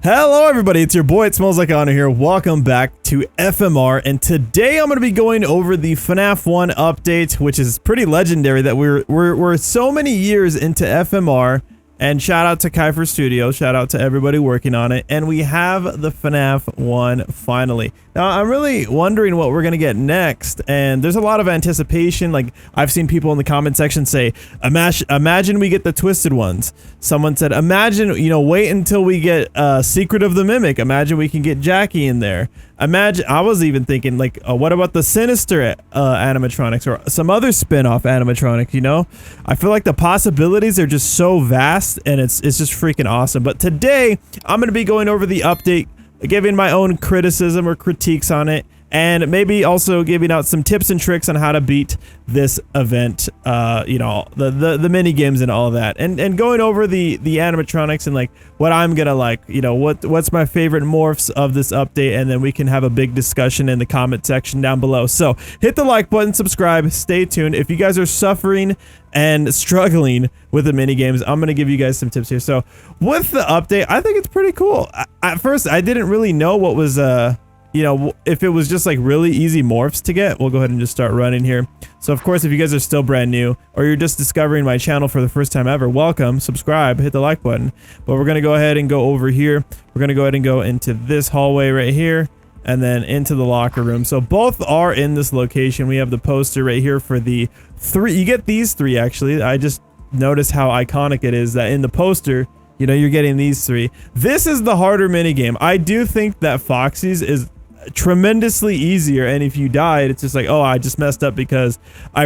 Hello everybody, it's your boy Itsmellslikehonor here. Welcome back to FMR, and today I'm going to be going over the FNAF 1 update, which is pretty legendary that we're so many years into FMR, and shout out to Kiefer Studios, shout out to everybody working on it, and we have the FNAF 1 finally. Now I'm really wondering what we're going to get next, and there's a lot of anticipation. Like, I've seen people in the comment section say, imagine we get the twisted ones. Someone said, imagine, wait until we get Secret of the Mimic. Imagine we can get Jackie in there. Imagine, I was even thinking, like, what about the Sinister animatronics or some other spin-off animatronic, I feel like the possibilities are just so vast, and it's just freaking awesome. But today, I'm going to be going over the update, giving my own criticism or critiques on it, and maybe also giving out some tips and tricks on how to beat this event, the mini games and all that, and going over the animatronics and like what I'm gonna like, what's my favorite morphs of this update, and then we can have a big discussion in the comment section down below. So hit the like button, subscribe, stay tuned. If you guys are suffering and struggling with the mini games, I'm gonna give you guys some tips here. So with the update, I think it's pretty cool. At first, I didn't really know what was if it was just like really easy morphs to get. We'll go ahead and just start running here. So of course, if you guys are still brand new or you're just discovering my channel for the first time ever, welcome, subscribe, hit the like button. But we're gonna go ahead and go over here. We're gonna go ahead and go into this hallway right here and then into the locker room. So both are in this location. We have the poster right here for the three. You get these three actually. I just noticed how iconic it is that in the poster, you're getting these three. This is the harder minigame. I do think that Foxy's is tremendously easier, and if you died, it's just like, oh, I just messed up because I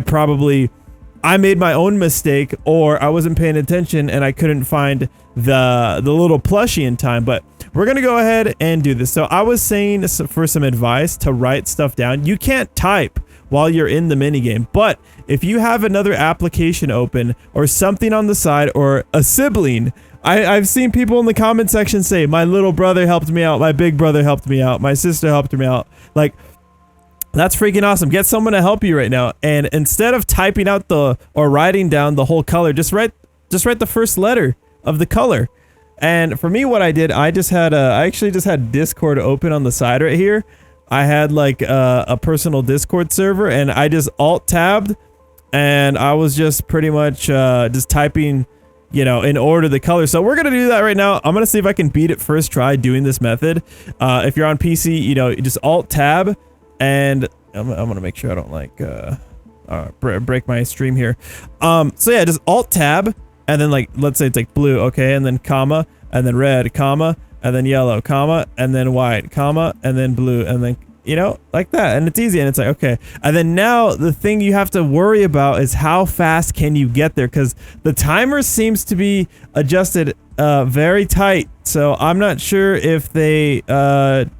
made my own mistake, or I wasn't paying attention and I couldn't find the little plushie in time. But we're gonna go ahead and do this. So I was saying for some advice to write stuff down. You can't type while you're in the minigame, but if you have another application open or something on the side or a sibling, I've seen people in the comment section say, my little brother helped me out, my big brother helped me out, my sister helped me out. Like, that's freaking awesome. Get someone to help you right now. And instead of typing out or writing down the whole color, just write the first letter of the color. And for me, what I did, I actually just had Discord open on the side right here. I had like a personal Discord server, and I just alt-tabbed, and I was just pretty much just typing, in order the color. So we're gonna do that right now. I'm gonna see if I can beat it first try doing this method. If you're on PC, you just alt-tab, and I'm gonna make sure I don't like break my stream here. So yeah, just alt-tab, and then like, let's say it's like blue, okay, and then comma, and then red, comma, and then yellow, comma, and then white, comma, and then blue, and then like that. And it's easy, and it's like, okay. And then now the thing you have to worry about is how fast can you get there, because the timer seems to be adjusted very tight. So I'm not sure if they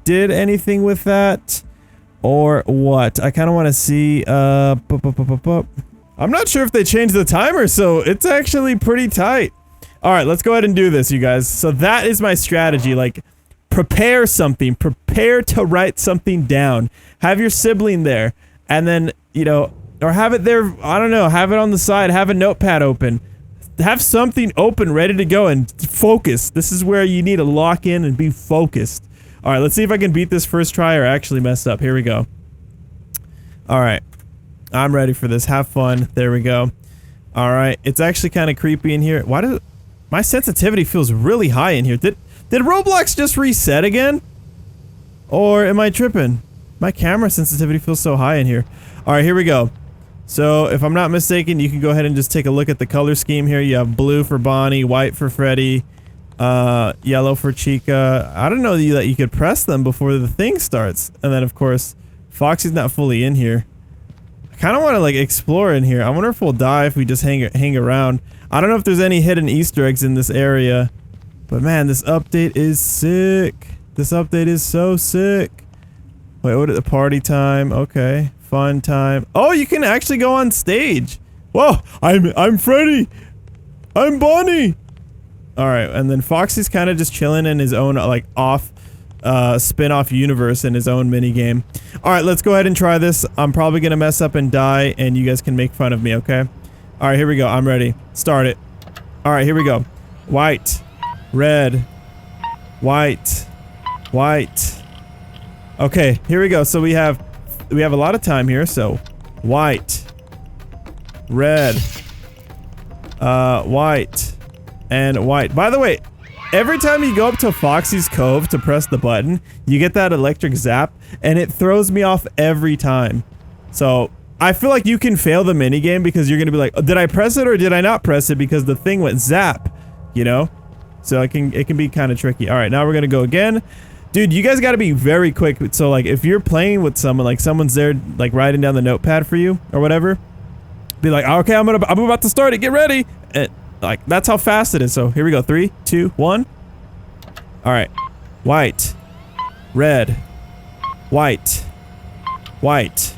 did anything with that or what. I kind of want to see. I'm not sure if they changed the timer, so it's actually pretty tight. All right, let's go ahead and do this, you guys. So that is my strategy. Like, prepare something, prepare to write something down, have your sibling there, and then, or have it there, I don't know, have it on the side, have a notepad open, have something open, ready to go, and focus. This is where you need to lock in and be focused. All right, let's see if I can beat this first try or actually mess up. Here we go. All right, I'm ready for this. Have fun. There we go. All right, it's actually kind of creepy in here. Why does my sensitivity feels really high in here? Did Roblox just reset again? Or am I tripping? My camera sensitivity feels so high in here. Alright, here we go. So, if I'm not mistaken, you can go ahead and just take a look at the color scheme here. You have blue for Bonnie, white for Freddy, yellow for Chica. I don't know that you could press them before the thing starts. And then, of course, Foxy's not fully in here. I kind of want to, like, explore in here. I wonder if we'll die if we just hang around. I don't know if there's any hidden Easter eggs in this area. But man, this update is sick. This update is so sick. Wait, what is the party time? Okay, fun time. Oh, you can actually go on stage. Whoa, I'm Freddy. I'm Bonnie. All right, and then Foxy's kind of just chilling in his own like spin-off universe in his own mini game. All right, let's go ahead and try this. I'm probably gonna mess up and die, and you guys can make fun of me, okay? All right, here we go. I'm ready. Start it. All right, here we go. White. Red, White. White. Okay, here we go. So we have a lot of time here. So white. Red. White. And white. By the way, every time you go up to Foxy's Cove to press the button, you get that electric zap, and it throws me off every time. So I feel like you can fail the minigame because you're gonna be like, oh, did I press it or did I not press it because the thing went zap, you know? So it can be kind of tricky. All right, now we're gonna go again. Dude, you guys gotta be very quick. So like if you're playing with someone, like someone's there like writing down the notepad for you or whatever, be like, okay, I'm about to start it, get ready. And like that's how fast it is. So here we go. 3, 2, 1. All right. White. Red. White. White.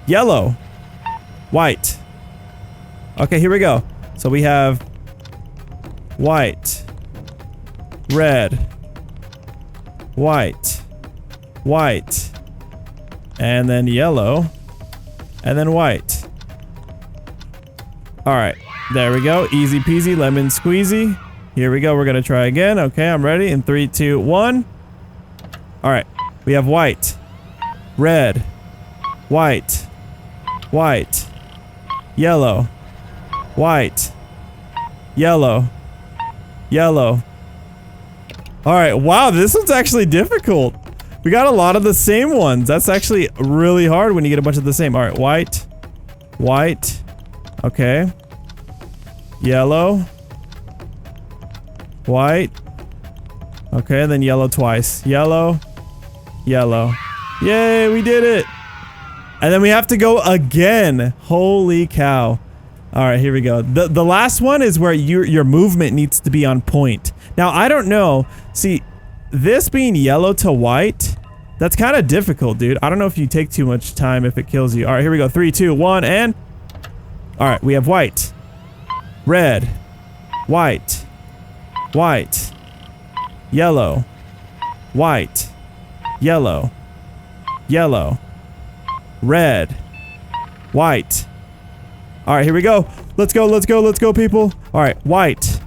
Yellow. White. Okay, here we go. So we have white. Red. White. White. And then yellow. And then white. Alright. There we go. Easy peasy lemon squeezy. Here we go. We're gonna try again. Okay, I'm ready. In 3, 2, 1. Alright. We have white. Red. White. White. Yellow. White. Yellow. Yellow. Alright, wow, this one's actually difficult. We got a lot of the same ones. That's actually really hard when you get a bunch of the same. Alright, white. White. Okay. Yellow. White. Okay, and then yellow twice. Yellow. Yellow. Yay, we did it! And then we have to go again. Holy cow. Alright, here we go. The last one is where your movement needs to be on point. Now, I don't know. See, this being yellow to white, that's kind of difficult, dude. I don't know if you take too much time if it kills you. Alright, here we go. 3, 2, 1, and... Alright, we have white. Red. White. White. Yellow. White. Yellow. Yellow. Red. White. Alright, here we go. Let's go, let's go, let's go, people. Alright, white.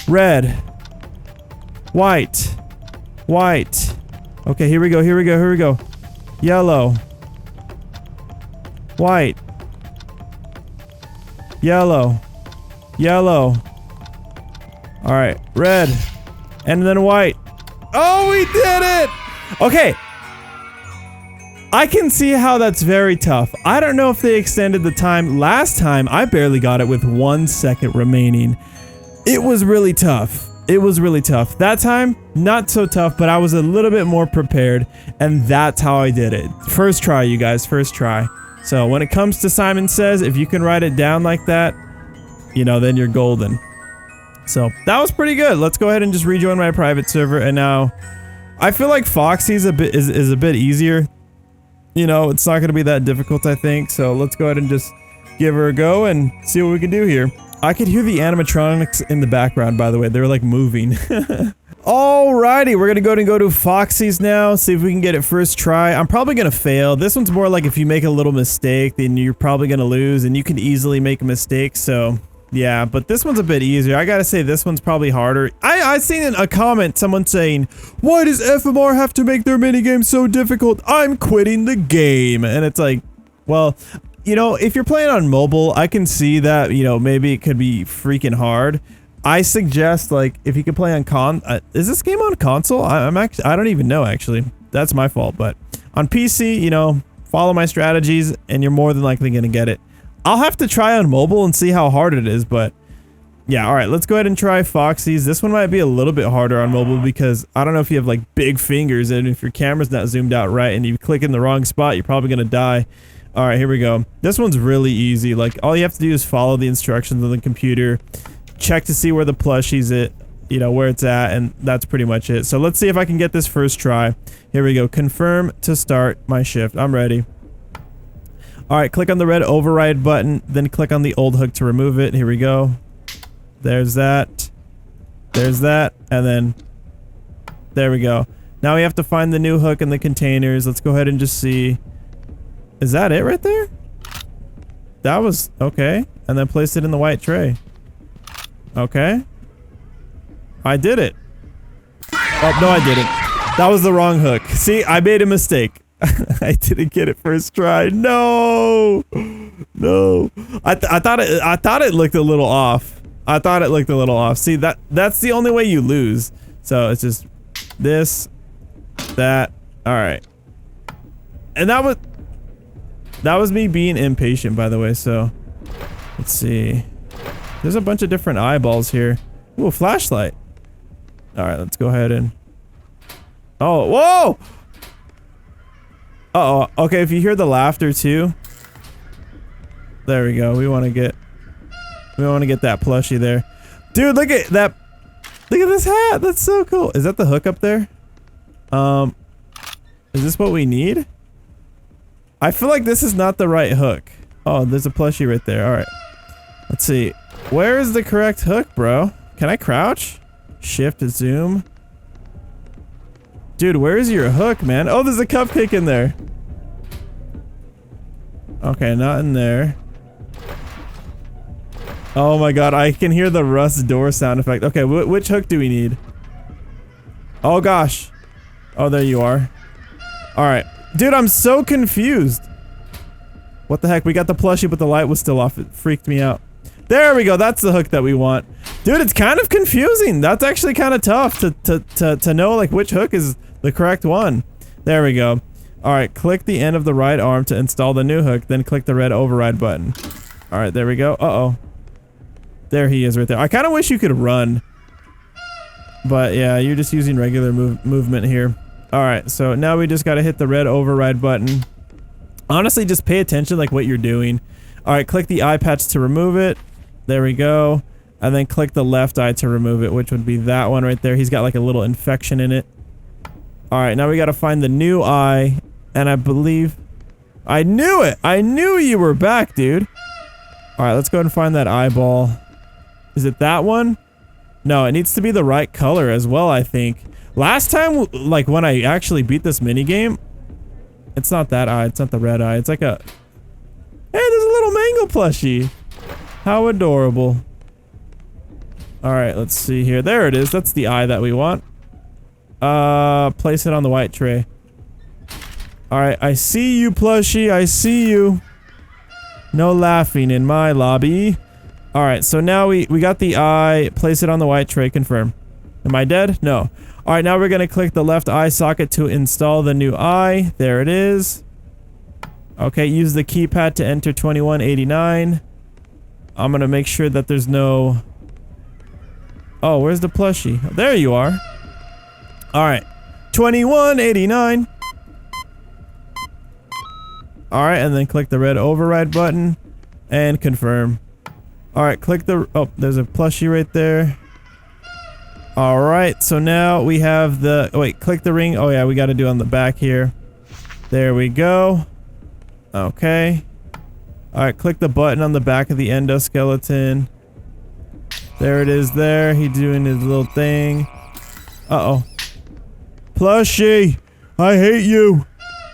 Red. White. White. Okay, here we go, here we go, here we go. Yellow. White. Yellow. Yellow. Alright, red. And then white. Oh, we did it! Okay. I can see how that's very tough. I don't know if they extended the time. Last time, I barely got it with 1 second remaining. It was really tough. It was really tough. That time, not so tough, but I was a little bit more prepared, and that's how I did it. First try, you guys, first try. So when it comes to Simon Says, if you can write it down like that, you know, then you're golden. So that was pretty good. Let's go ahead and just rejoin my private server, and now I feel like Foxy's a bit is a bit easier. You know, it's not going to be that difficult, I think. So let's go ahead and just give her a go and see what we can do here. I could hear the animatronics in the background, by the way. They're like moving. Alrighty, we're going to go to Foxy's now. See if we can get it first try. I'm probably going to fail. This one's more like if you make a little mistake, then you're probably going to lose. And you can easily make a mistake, so... Yeah, but this one's a bit easier. I gotta say, this one's probably harder. I seen in a comment someone saying, why does FMR have to make their minigame so difficult? I'm quitting the game. And it's like, well, you know, if you're playing on mobile, I can see that, you know, maybe it could be freaking hard. I suggest, like, if you could play on is this game on console? I don't even know, actually. That's my fault, but on PC, you know, follow my strategies and you're more than likely gonna get it. I'll have to try on mobile and see how hard it is, but yeah, alright, let's go ahead and try Foxy's. This one might be a little bit harder on mobile because I don't know if you have like big fingers and if your camera's not zoomed out right and you click in the wrong spot, you're probably gonna die. Alright, here we go. This one's really easy. Like, all you have to do is follow the instructions on the computer, check to see where the plushie's you know, where it's at, and that's pretty much it. So let's see if I can get this first try. Here we go. Confirm to start my shift. I'm ready. Alright, click on the red override button, then click on the old hook to remove it. Here we go. There's that. There's that. And then... There we go. Now we have to find the new hook in the containers. Let's go ahead and just see... Is that it right there? That was... Okay. And then place it in the white tray. Okay. I did it. Oh, no, I didn't. That was the wrong hook. See, I made a mistake. I didn't get it first try. No. No. I thought it looked a little off. I thought it looked a little off. See, that's the only way you lose. So it's just this, that. All right. And that was me being impatient, by the way. So let's see. There's a bunch of different eyeballs here. Ooh, a flashlight. All right, let's go ahead and. Oh, whoa! Uh-oh. Okay, if you hear the laughter too. There we go. We want to get that plushie there. Dude, look at that. Look at this hat. That's so cool. Is that the hook up there? Is this what we need? I feel like this is not the right hook. Oh, there's a plushie right there. All right. Let's see. Where is the correct hook, bro? Can I crouch? Shift to zoom. Dude, where is your hook, man? Oh, there's a cupcake in there. Okay, not in there. Oh my god, I can hear the rust door sound effect. Okay, which hook do we need? Oh gosh. Oh, there you are. Alright. Dude, I'm so confused. What the heck? We got the plushie, but the light was still off. It freaked me out. There we go. That's the hook that we want. Dude, it's kind of confusing. That's actually kind of tough to know, like, which hook is the correct one. There we go. Alright, click the end of the right arm to install the new hook, then click the red override button. Alright, there we go. Uh-oh. There he is right there. I kind of wish you could run. But yeah, you're just using regular movement here. Alright, so now we just gotta hit the red override button. Honestly, just pay attention like what you're doing. Alright, click the eye patch to remove it. There we go. And then click the left eye to remove it, which would be that one right there. He's got like a little infection in it. Alright, now we gotta find the new eye. And I believe... I knew it! I knew you were back, dude! Alright, let's go ahead and find that eyeball. Is it that one? No, it needs to be the right color as well, I think. Last time, like, when I actually beat this minigame... It's not that eye, it's not the red eye, it's like a... Hey, there's a little mango plushie! How adorable. Alright, let's see here. There it is, that's the eye that we want. Place it on the white tray. Alright, I see you, plushie, I see you. No laughing in my lobby. Alright, so now we got the eye. Place it on the white tray, confirm. Am I dead? No. Alright, now we're gonna click the left eye socket to install the new eye. There it is. Okay, use the keypad to enter 2189. I'm gonna make sure that there's no... Oh, where's the plushie? There you are. Alright. 2189. Alright, and then click the red override button. And confirm. Alright, click the... Oh, there's a plushie right there. Alright, so now we have the... Oh, wait, click the ring. Oh yeah, we gotta do it on the back here. There we go. Okay. Alright, click the button on the back of the endoskeleton. There it is there. He's doing his little thing. Uh-oh. Plushie! I hate you!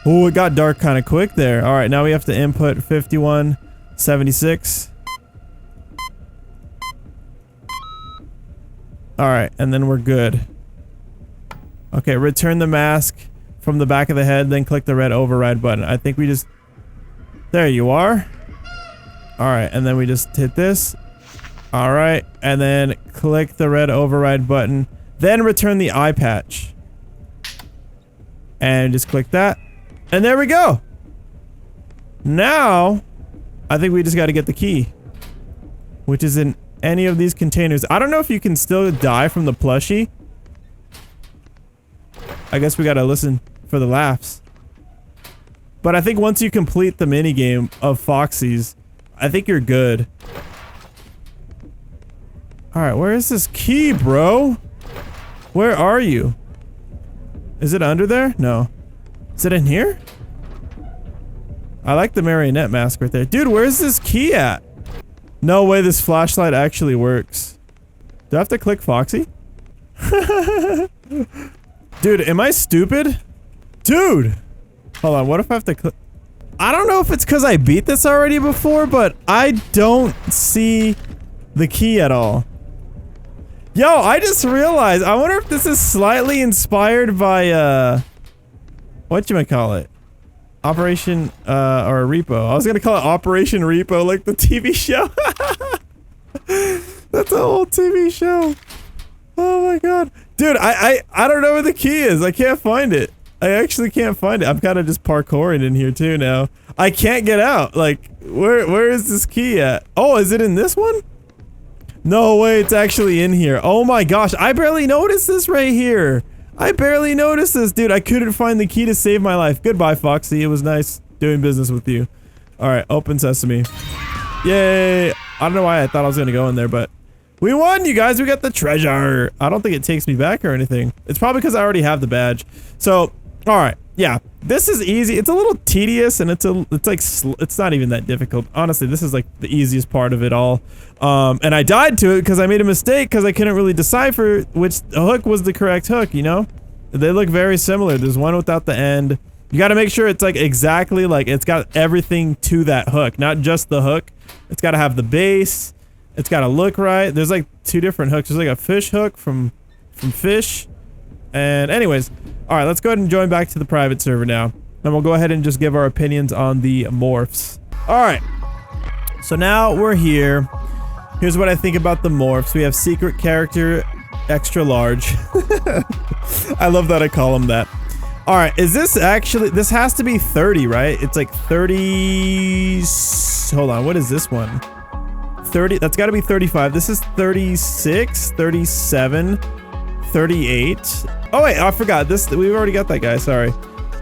Oh, it got dark kind of quick there. Alright, now we have to input 5176. Alright, and then we're good. Okay, return the mask from the back of the head, then click the red override button. I think we just... There you are. Alright, and then we just hit this. Alright, and then click the red override button. Then return the eye patch. And just click that. And there we go! Now, I think we just gotta get the key. Which is in any of these containers. I don't know if you can still die from the plushie. I guess we gotta listen for the laughs. But I think once you complete the minigame of Foxy's, I think you're good. Alright, where is this key, bro? Where are you? Is it under there? No. Is it in here? I like the marionette mask right there. Dude, where's this key at? No way this flashlight actually works. Do I have to click Foxy? Dude, am I stupid? Dude! Hold on, what if I have to click? I don't know if it's because I beat this already before, but I don't see the key at all. Yo, I just realized, I wonder if this is slightly inspired by, whatchamacallit? Operation, or Repo. I was gonna call it Operation Repo, like the TV show. That's an old TV show. Oh my god. Dude, I don't know where the key is. I can't find it. I actually can't find it. I'm kind of just parkouring in here too now. I can't get out. Like, where is this key at? Oh, is it in this one? No way, it's actually in here. Oh my gosh, I barely noticed this right here. I barely noticed this, dude. I couldn't find the key to save my life. Goodbye, Foxy. It was nice doing business with you. Alright, open sesame. Yay! I don't know why I thought I was gonna go in there, but we won, you guys. We got the treasure. I don't think it takes me back or anything. It's probably because I already have the badge. So, alright. Yeah, this is easy. It's a little tedious, and it's not even that difficult. Honestly, this is like the easiest part of it all. And I died to it because I made a mistake because I couldn't really decipher which hook was the correct hook, you know? They look very similar. There's one without the end. You gotta make sure it's like exactly like it's got everything to that hook, not just the hook. It's gotta have the base. It's gotta look right. There's like 2 different hooks. There's like a fish hook from fish. And anyways, alright, let's go ahead and join back to the private server now. And we'll go ahead and just give our opinions on the morphs. Alright, so now we're here. Here's what I think about the morphs. We have secret character extra large. I love that I call him that. Alright, is this actually, this has to be 30, right? It's like 30, hold on, what is this one? 30, that's gotta be 35. This is 36, 37, 38. Oh wait, I forgot. This, we've already got that guy, sorry.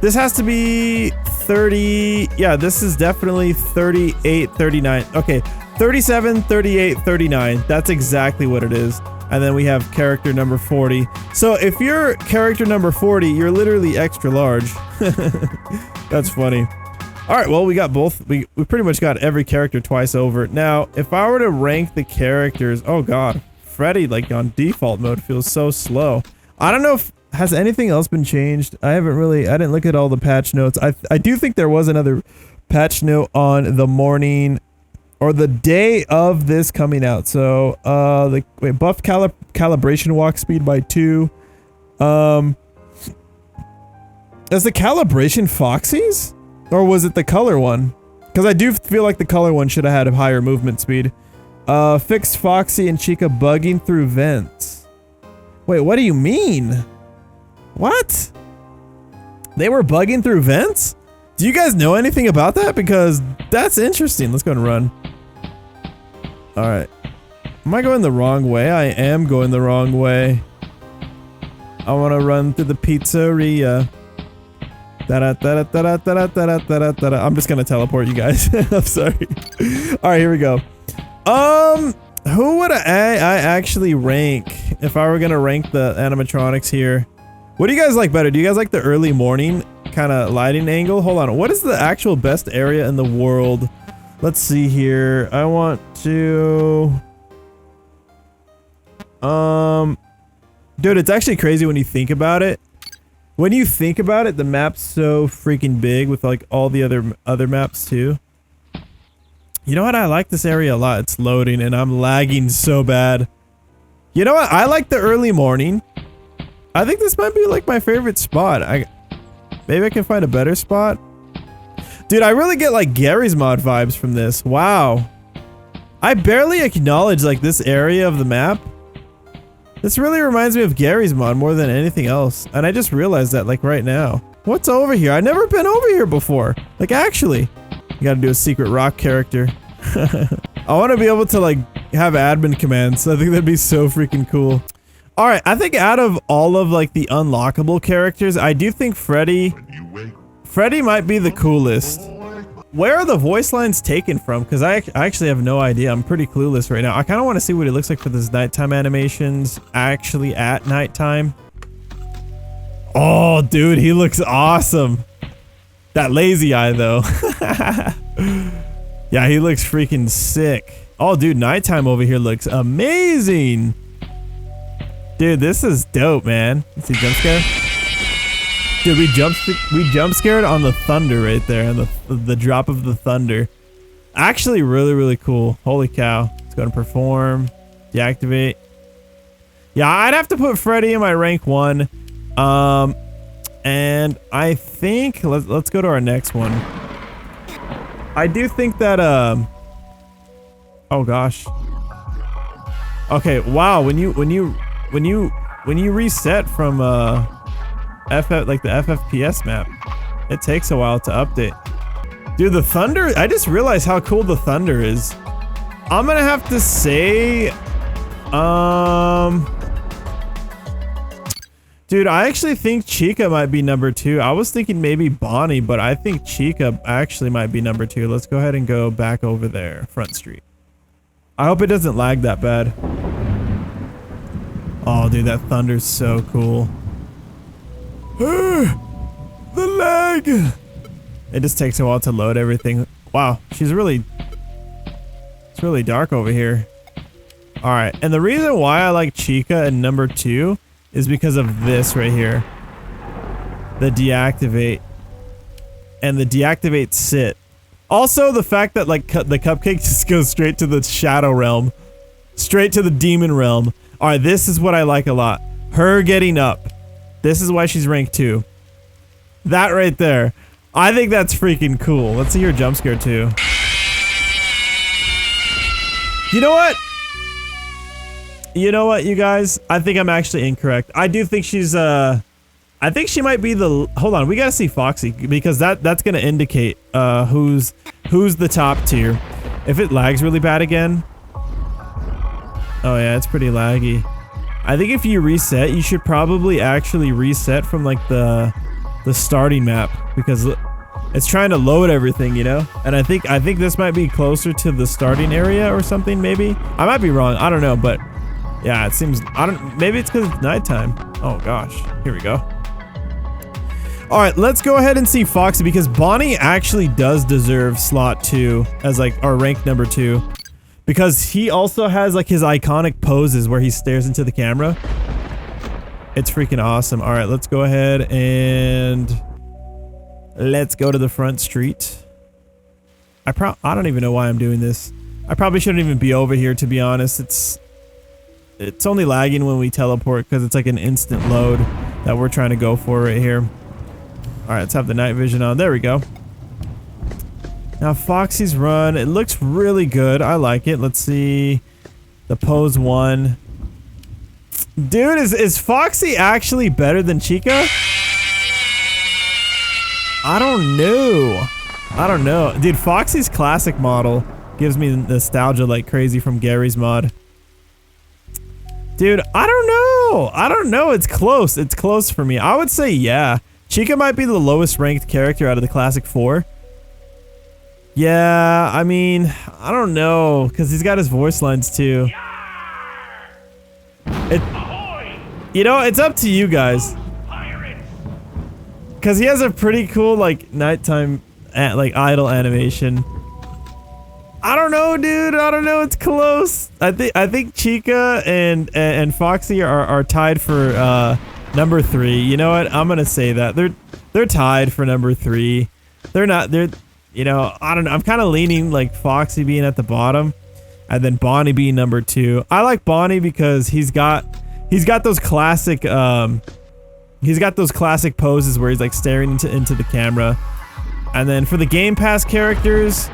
This has to be 30, yeah, this is definitely 38, 39. Okay, 37, 38, 39. That's exactly what it is. And then we have character number 40. So if you're character number 40, you're literally extra large. That's funny. Alright, well, we got both. We pretty much got every character twice over. Now, if I were to rank the characters, oh god, Freddy, like on default mode, feels so slow. I don't know if, has anything else been changed? I didn't look at all the patch notes. I do think there was another patch note on the morning or the day of this coming out. So, buff calibration walk speed by 2. Is the calibration Foxy's? Or was it the color one? Because I do feel like the color one should have had a higher movement speed. Fixed Foxy and Chica bugging through vents. Wait, what do you mean? What? They were bugging through vents? Do you guys know anything about that? Because that's interesting. Let's go and run. Alright. Am I going the wrong way? I am going the wrong way. I want to run through the pizzeria. I'm just gonna teleport you guys. I'm sorry. Alright, here we go. Who would I actually rank if I were gonna rank the animatronics here? What do you guys like better? Do you guys like the early morning kind of lighting angle? Hold on. What is the actual best area in the world? Let's see here. I want to... Dude, it's actually crazy when you think about it. When you think about it, the map's so freaking big with like all the other maps too. You know what? I like this area a lot. It's loading and I'm lagging so bad. You know what? I like the early morning. I think this might be like my favorite spot. Maybe I can find a better spot. Dude, I really get like Gary's Mod vibes from this. Wow. I barely acknowledge like this area of the map. This really reminds me of Gary's Mod more than anything else. And I just realized that like right now. What's over here? I've never been over here before. Like actually. You gotta do a secret rock character. I want to be able to like have admin commands. I think that'd be so freaking cool. Alright, I think out of all of like the unlockable characters, I do think Freddy might be the coolest. Where are the voice lines taken from? Because I actually have no idea. I'm pretty clueless right now. I kind of want to see what it looks like for this nighttime animations actually at nighttime. Oh, dude, he looks awesome. That lazy eye, though. Yeah, he looks freaking sick. Oh, dude, nighttime over here looks amazing. Dude, this is dope, man. Let's see, jump scare. Dude, we jump scared on the thunder right there, on the drop of the thunder. Actually, really, really cool. Holy cow. Let's go and perform. Deactivate. Yeah, I'd have to put Freddy in my rank 1. And I think let's go to our next one. I do think that oh gosh. Okay, wow, when you reset from like the FFPS map, it takes a while to update. Dude, the thunder, I just realized how cool the thunder is. I'm gonna have to say dude, I actually think Chica might be number 2. I was thinking maybe Bonnie, but I think Chica actually might be number 2. Let's go ahead and go back over there, Front Street. I hope it doesn't lag that bad. Oh, dude, that thunder's so cool. The lag! It just takes a while to load everything. Wow, it's really dark over here. Alright, and the reason why I like Chica and number 2 is because of this right here. The deactivate. And the deactivate sit. Also, the fact that like the cupcake just goes straight to the shadow realm. Straight to the demon realm. Alright, this is what I like a lot. Her getting up. This is why she's rank 2. That right there. I think that's freaking cool. Let's see her jump scare too. You know what? You know what, you guys? I think I'm actually incorrect. I do think she's, I think she might be the... Hold on, we gotta see Foxy, because that's gonna indicate, who's the top tier. If it lags really bad again... Oh yeah, it's pretty laggy. I think if you reset, you should probably actually reset from, like, the starting map, because it's trying to load everything, you know? And I think this might be closer to the starting area or something, maybe? I might be wrong, I don't know, but... Yeah, it seems... maybe it's because it's nighttime. Oh gosh. Here we go. Alright, let's go ahead and see Foxy, because Bonnie actually does deserve slot 2 as like our rank number 2. Because he also has like his iconic poses where he stares into the camera. It's freaking awesome. Alright, let's go ahead and... let's go to the front street. I don't even know why I'm doing this. I probably shouldn't even be over here, to be honest. It's only lagging when we teleport because it's like an instant load that we're trying to go for right here. Alright, let's have the night vision on. There we go. Now Foxy's run. It looks really good. I like it. Let's see. The pose 1. Dude, is Foxy actually better than Chica? I don't know. I don't know. Dude, Foxy's classic model gives me nostalgia like crazy from Gary's mod. Dude, I don't know. I don't know. It's close. It's close for me. I would say yeah. Chica might be the lowest ranked character out of the classic 4. Yeah, I mean, I don't know, because he's got his voice lines too. You know, it's up to you guys. Because he has a pretty cool, like, nighttime, like, idle animation. I don't know, dude. I don't know. It's close. I think Chica and Foxy are tied for number 3. You know what? I'm gonna say that they're tied for number 3. They're you know, I don't know. I'm kind of leaning like Foxy being at the bottom, and then Bonnie being number 2. I like Bonnie because he's got those classic poses where he's like staring into the camera, and then for the Game Pass characters.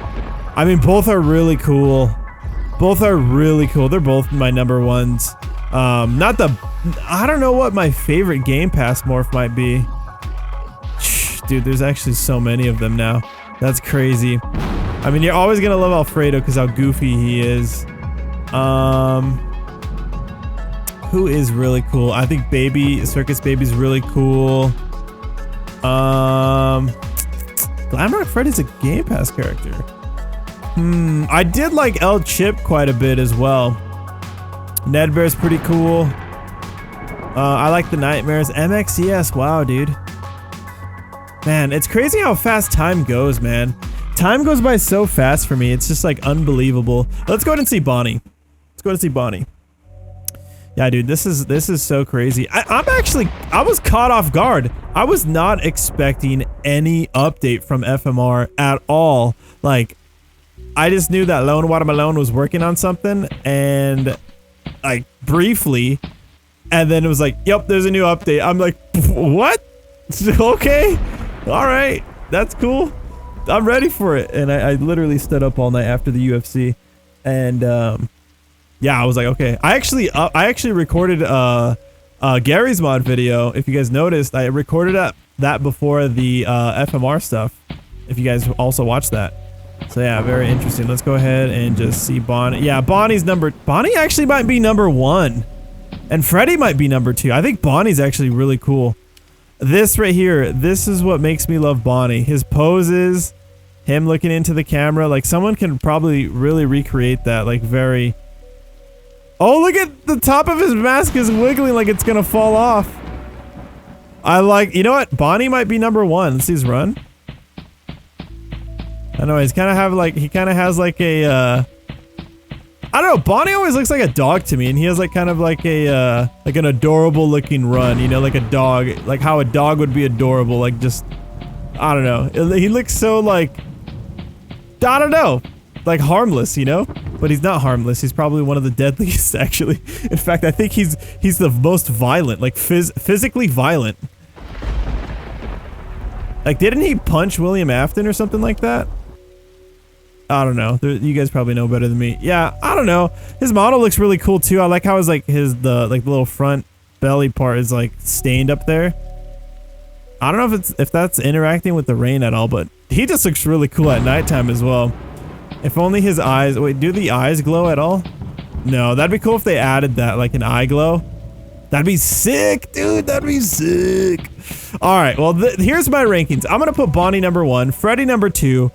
I mean, both are really cool. Both are really cool. They're both my number 1s. I don't know what my favorite Game Pass morph might be. Dude, there's actually so many of them now. That's crazy. I mean, you're always gonna love Alfredo because how goofy he is. Who is really cool? I think Circus Baby's really cool. Glamrock Freddy's a Game Pass character. I did like El Chip quite a bit as well. Ned Bear's pretty cool. I like the Nightmares. MXES, wow, dude. Man, it's crazy how fast time goes, man. Time goes by so fast for me. It's just like unbelievable. Let's go ahead and see Bonnie. Let's go ahead and see Bonnie. Yeah, dude, this is so crazy. I was caught off guard. I was not expecting any update from FMR at all. Like, I just knew that Lone Watermelon was working on something, and like briefly, And then it was like, yep, there's a new update. I'm like, what? Okay. All right. That's cool. I'm ready for it. And I literally stood up all night after the UFC. And yeah, I was like, okay. I actually recorded Gary's mod video. If you guys noticed, I recorded that before the FMR stuff. If you guys also watched that. So yeah, very interesting. Let's go ahead and just see Bonnie. Yeah, Bonnie actually might be number 1. And Freddy might be number 2. I think Bonnie's actually really cool. This right here, this is what makes me love Bonnie. His poses, him looking into the camera. Like, someone can probably really recreate that. Like, very... Oh, look at the top of his mask is wiggling like it's gonna fall off. I like... You know what? Bonnie might be number 1. Let's see his run. I know, he's kind of have like... He kind of has like a... I don't know, Bonnie always looks like a dog to me, and he has like kind of like a, like an adorable looking run, you know, like a dog, like how a dog would be adorable, like just, I don't know. He looks so like, I don't know, like harmless, you know? But he's not harmless, he's probably one of the deadliest, actually. In fact, I think he's the most violent, like physically violent. Like, didn't he punch William Afton or something like that? I don't know. You guys probably know better than me. Yeah, I don't know. His model looks really cool too. I like how his like the little front belly part is like stained up there. I don't know if that's interacting with the rain at all, but he just looks really cool at nighttime as well. If only his eyes. Wait, do the eyes glow at all? No, that'd be cool if they added that, like an eye glow. That'd be sick, dude. That'd be sick. All right. Well, here's my rankings. I'm gonna put Bonnie number 1, Freddy number 2.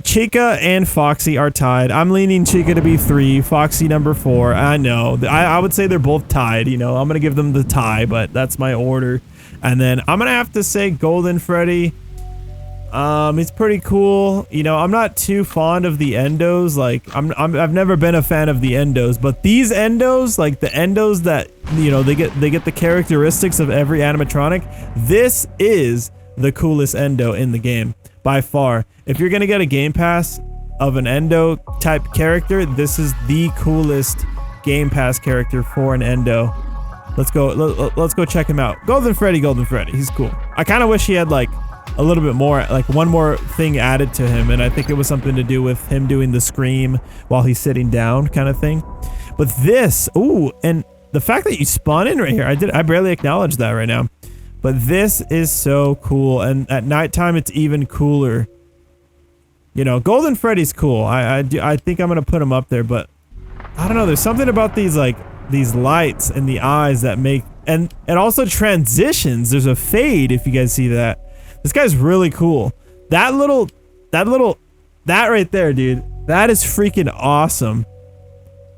Chica and Foxy are tied. I'm leaning Chica to be 3, Foxy number 4. I know. I would say they're both tied, you know. I'm gonna give them the tie, but that's my order. And then I'm gonna have to say Golden Freddy. He's pretty cool. You know, I'm not too fond of the endos. Like, I've never been a fan of the endos, but these endos, like the endos that, you know, they get the characteristics of every animatronic. This is the coolest endo in the game by far. If you're gonna get a game pass of an endo type character, this is the coolest game pass character for an endo. Let's go check him out. Golden Freddy, he's cool. I kind of wish he had like a little bit more, like one more thing added to him, and I think it was something to do with him doing the scream while he's sitting down kind of thing. But this, ooh, and the fact that you spawn in right here, I barely acknowledged that right now. But this is so cool, and at nighttime it's even cooler. You know, Golden Freddy's cool. I think I'm gonna put him up there, but I don't know. There's something about these like these lights and the eyes that make and also transitions. There's a fade if you guys see that. This guy's really cool. That right there, dude. That is freaking awesome.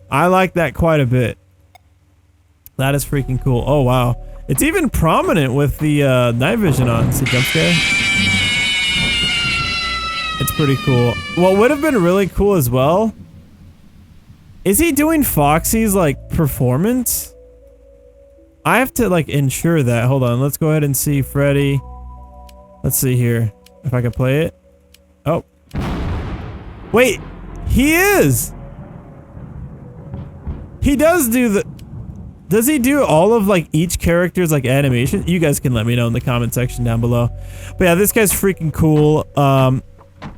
I like that quite a bit. That is freaking cool. Oh wow. It's even prominent with the night vision on. See, jump scare? It's pretty cool. What would have been really cool as well, is he doing Foxy's like performance? I have to like ensure that. Hold on, let's go ahead and see Freddy. Let's see here if I can play it. Oh. Wait, he is! He does do the... Does he do all of like each character's like animation? You guys can let me know in the comment section down below. But yeah, this guy's freaking cool.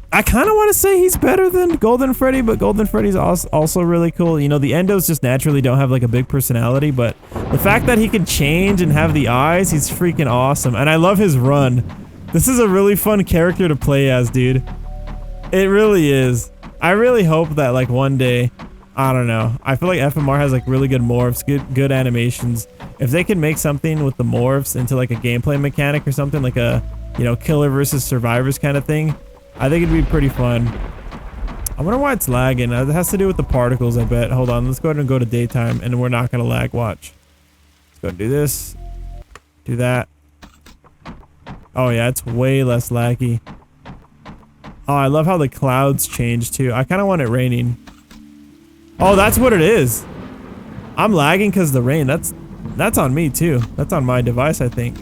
I kind of want to say he's better than Golden Freddy, but Golden Freddy's also really cool. You know, the endos just naturally don't have like a big personality, but the fact that he can change and have the eyes, he's freaking awesome. And I love his run. This is a really fun character to play as, dude. It really is. I really hope that like one day, I don't know. I feel like FMR has like really good morphs, good animations. If they can make something with the morphs into like a gameplay mechanic or something, like a, you know, killer versus survivors kind of thing, I think it'd be pretty fun. I wonder why it's lagging. It has to do with the particles, I bet. Hold on, let's go ahead and go to daytime, and we're not gonna lag. Watch. Let's go do this. Do that. Oh yeah, it's way less laggy. Oh, I love how the clouds change too. I kind of want it raining. Oh, that's what it is. I'm lagging because of the rain. That's on me too. That's on my device, I think.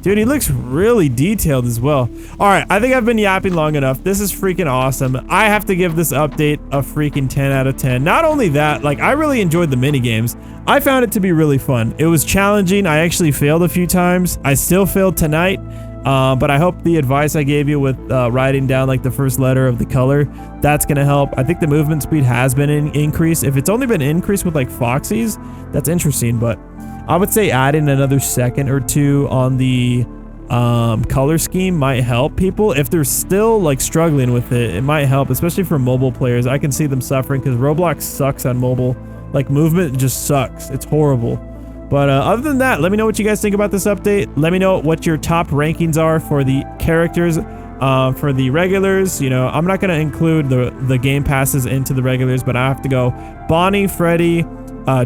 Dude, he looks really detailed as well. All right, I think I've been yapping long enough. This is freaking awesome. I have to give this update a freaking 10 out of 10. Not only that, like, I really enjoyed the mini games. I found it to be really fun. It was challenging. I actually failed a few times. I still failed tonight. But I hope the advice I gave you with writing down like the first letter of the color, that's gonna help. I think the movement speed has been increased. If it's only been increased with like Foxy's, that's interesting. But I would say adding another second or two on the color scheme might help people. If they're still like struggling with it, it might help, especially for mobile players. I can see them suffering because Roblox sucks on mobile. Like movement just sucks. It's horrible. But other than that, let me know what you guys think about this update. Let me know what your top rankings are for the characters, for the regulars. You know, I'm not going to include the game passes into the regulars, but I have to go Bonnie, Freddy,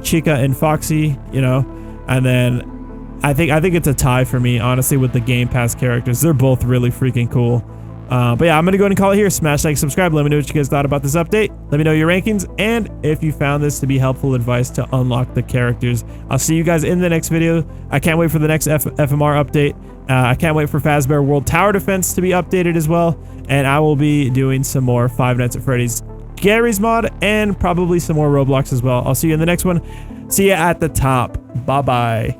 Chica, and Foxy, you know. And then I think it's a tie for me, honestly, with the game pass characters. They're both really freaking cool. But yeah, I'm going to go ahead and call it here. Smash like, subscribe. Let me know what you guys thought about this update. Let me know your rankings and if you found this to be helpful advice to unlock the characters. I'll see you guys in the next video. I can't wait for the next FMR update. I can't wait for Fazbear World Tower Defense to be updated as well. And I will be doing some more Five Nights at Freddy's Gary's mod and probably some more Roblox as well. I'll see you in the next one. See you at the top. Bye-bye.